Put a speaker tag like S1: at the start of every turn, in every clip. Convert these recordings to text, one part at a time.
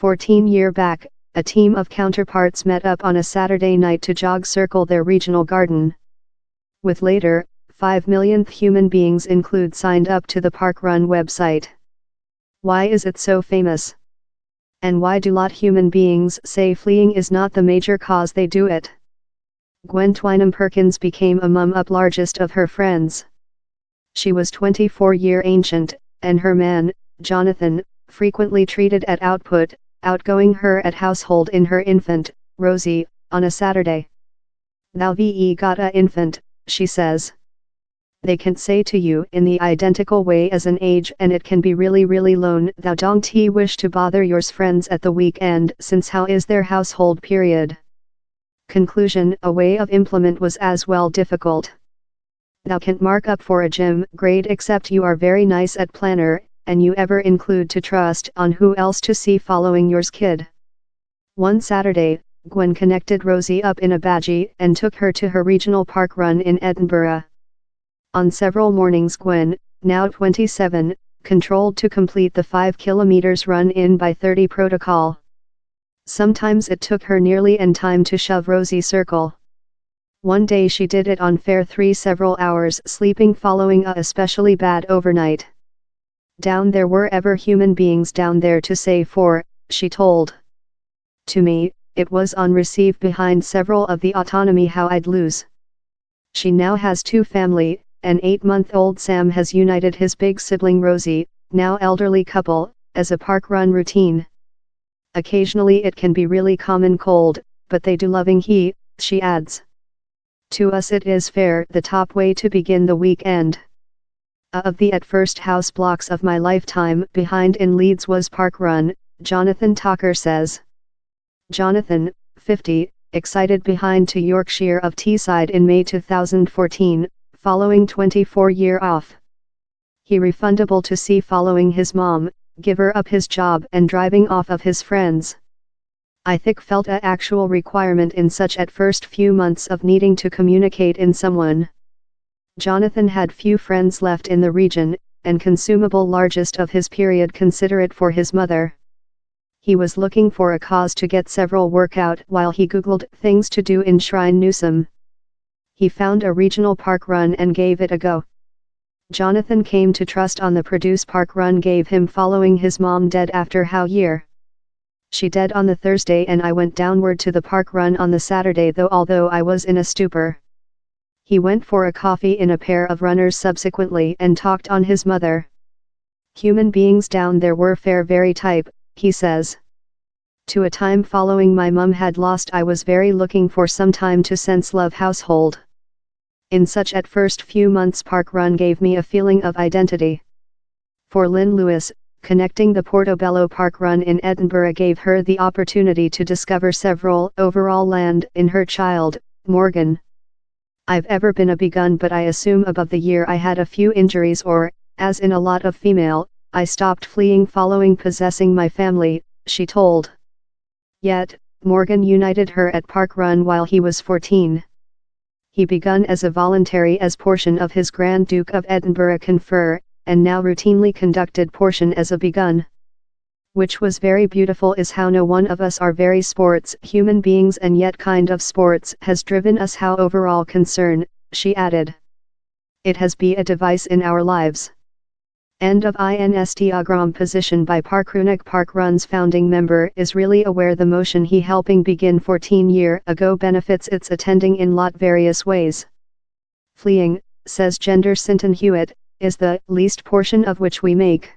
S1: 14 years back, a team of counterparts met up on a Saturday night to jog circle their regional garden. With later, 5 millionth human beings include signed up to the Parkrun website. Why is it so famous? And why do lot human beings say fleeing is not the major cause they do it? Gwen Twynham Perkins became a mum up largest of her friends. She was 24-year ancient, and her man, Jonathan, frequently treated at outgoing her at household in her infant, Rosie, on a Saturday. "Thou ve got a infant," she says. "They can say to you in the identical way as an age, and it can be really lone. Thou don't he wish to bother yours friends at the weekend, since how is their household period?" Conclusion: a way of implement was as well difficult. "Thou can't mark up for a gym grade except you are very nice at planner, and you ever include to trust on who else to see following yours kid." One Saturday, Gwen connected Rosie up in a badgie and took her to her regional park run in Edinburgh. On several mornings Gwen, now 27, controlled to complete the 5 kilometers run in by 30 protocol. Sometimes it took her nearly an time to shove Rosie circle. One day she did it on fair 3 several hours sleeping following a especially bad overnight. "Down there were ever human beings down there to say for," she told. "To me, it was on receive behind several of the autonomy how I'd lose." She now has 2 family, an 8-month-old Sam has united his big sibling Rosie, now elderly couple, as a park run routine. "Occasionally it can be really common cold, but they do loving he," she adds. "To us it is fair the top way to begin the weekend. Of the at first house blocks of my lifetime behind in Leeds was Parkrun," Jonathan Tucker says. Jonathan, 50, excited behind to Yorkshire of Teesside in May 2014, following 24-year off. He refundable to see following his mom, give her up his job and driving off of his friends. "I think felt a actual requirement in such at first few months of needing to communicate in someone." Jonathan had few friends left in the region, and consumable largest of his period considerate for his mother. He was looking for a cause to get several workout while he googled things to do in Shrine Newsome. He found a regional park run and gave it a go. Jonathan came to trust on the produce park run gave him following his mom dead after how year. "She dead on the Thursday and I went downward to the park run on the Saturday although I was in a stupor." He went for a coffee in a pair of runners subsequently and talked on his mother. "Human beings down there were fair very type," he says. "To a time following my mum had lost I was very looking for some time to sense love household. In such at first few months park run gave me a feeling of identity." For Lynn Lewis, connecting the Portobello Park Run in Edinburgh gave her the opportunity to discover several overall land in her child, Morgan. "I've ever been a begun but I assume above the year I had a few injuries or, as in a lot of female, I stopped fleeing following possessing my family," she told. Yet, Morgan united her at Park Run while he was 14. He begun as a voluntary as portion of his Grand Duke of Edinburgh confer, and now routinely conducted portion as a begun. "Which was very beautiful is how no one of us are very sports human beings and yet kind of sports has driven us how overall concern," she added. "It has be a device in our lives." End of Instagram position by Parkrun. Park Run's founding member is really aware the motion he helping begin 14 year ago benefits its attending in lot various ways. "Fleeing," says Gender Sinton Hewitt, "is the least portion of which we make.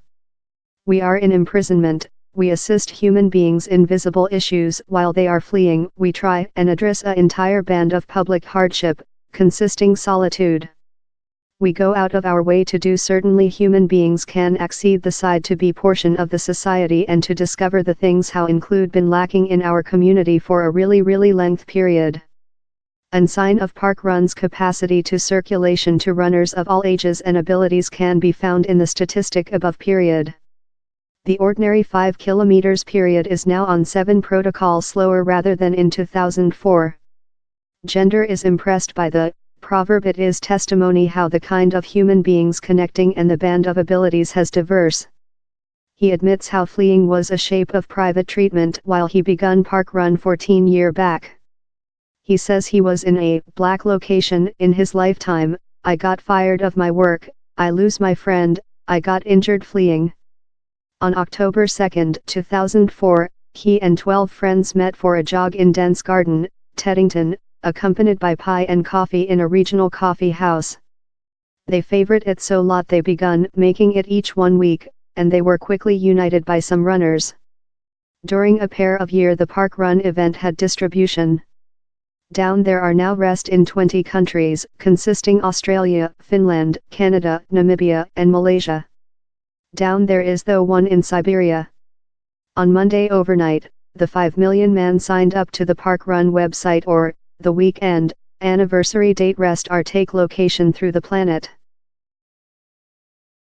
S1: We are in imprisonment, we assist human beings in visible issues while they are fleeing, we try and address an entire band of public hardship, consisting solitude. We go out of our way to do certainly human beings can accede the side to be portion of the society and to discover the things how include been lacking in our community for a really length period. An sign of Park Run's capacity to circulation to runners of all ages and abilities can be found in the statistic above period. The ordinary 5 kilometers period is now on 7 protocol slower rather than in 2004. Gender is impressed by the proverb. It is testimony how the kind of human beings connecting and the band of abilities has diverse He admits how fleeing was a shape of private treatment while he begun Parkrun 14 years back. He says he was in a black location in his lifetime. I got fired of my work, I lose my friend, I got injured fleeing. On October 2, 2004, he and 12 friends met for a jog in Dent's Garden, Teddington, accompanied by pie and coffee in a regional coffee house. They favorite it so lot they begun making it each 1 week, and they were quickly united by some runners. During a pair of year the Parkrun event had distribution. Down there are now rest in 20 countries, consisting Australia, Finland, Canada, Namibia, and Malaysia. Down there is though one in Siberia. On Monday overnight, the 5 million man signed up to the Parkrun website or, the weekend, anniversary date rest our take location through the planet.